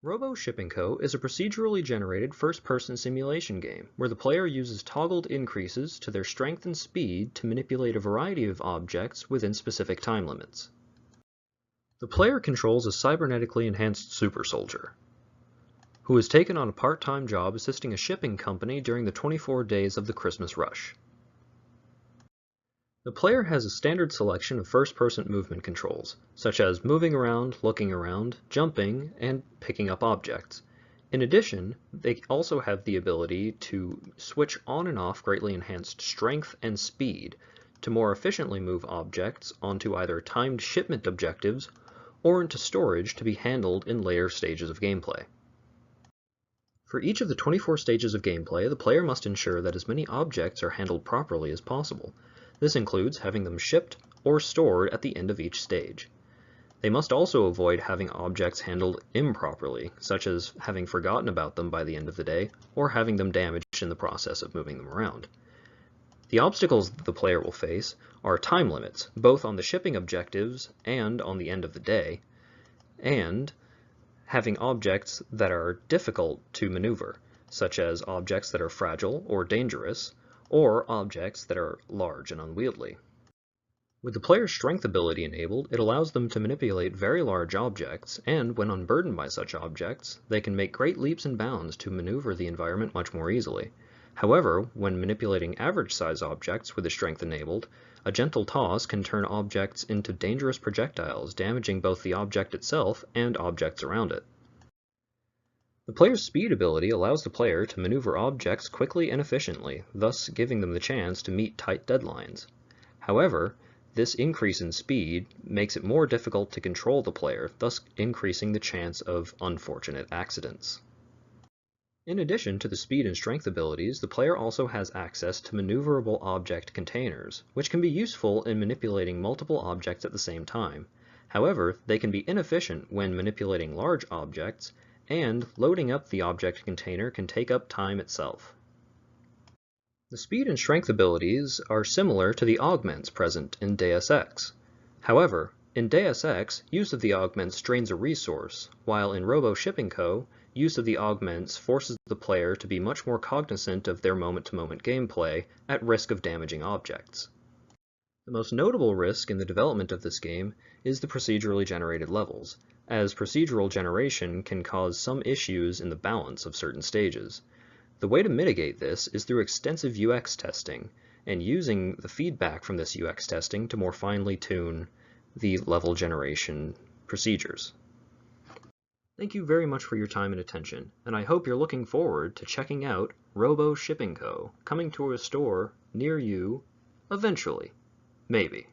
Robo Shipping Co. is a procedurally generated first-person simulation game where the player uses toggled increases to their strength and speed to manipulate a variety of objects within specific time limits. The player controls a cybernetically enhanced super soldier, who has taken on a part-time job assisting a shipping company during the 24 days of the Christmas rush. The player has a standard selection of first-person movement controls, such as moving around, looking around, jumping, and picking up objects. In addition, they also have the ability to switch on and off greatly enhanced strength and speed to more efficiently move objects onto either timed shipment objectives or into storage to be handled in later stages of gameplay. For each of the 24 stages of gameplay, the player must ensure that as many objects are handled properly as possible. This includes having them shipped or stored at the end of each stage. They must also avoid having objects handled improperly, such as having forgotten about them by the end of the day, or having them damaged in the process of moving them around. The obstacles that the player will face are time limits, both on the shipping objectives and on the end of the day, and having objects that are difficult to maneuver, such as objects that are fragile or dangerous, or objects that are large and unwieldy. With the player's strength ability enabled, it allows them to manipulate very large objects, and when unburdened by such objects, they can make great leaps and bounds to maneuver the environment much more easily. However, when manipulating average-size objects with the strength enabled, a gentle toss can turn objects into dangerous projectiles, damaging both the object itself and objects around it. The player's speed ability allows the player to maneuver objects quickly and efficiently, thus giving them the chance to meet tight deadlines. However, this increase in speed makes it more difficult to control the player, thus increasing the chance of unfortunate accidents. In addition to the speed and strength abilities, the player also has access to maneuverable object containers, which can be useful in manipulating multiple objects at the same time. However, they can be inefficient when manipulating large objects, and loading up the object container can take up time itself. The speed and strength abilities are similar to the augments present in Deus Ex. However, in Deus Ex, use of the augments drains a resource, while in Robo Shipping Co., use of the augments forces the player to be much more cognizant of their moment-to-moment gameplay at risk of damaging objects. The most notable risk in the development of this game is the procedurally generated levels, as procedural generation can cause some issues in the balance of certain stages. The way to mitigate this is through extensive UX testing, and using the feedback from this UX testing to more finely tune the level generation procedures. Thank you very much for your time and attention, and I hope you're looking forward to checking out Robo Shipping Co., coming to a store near you eventually. Maybe.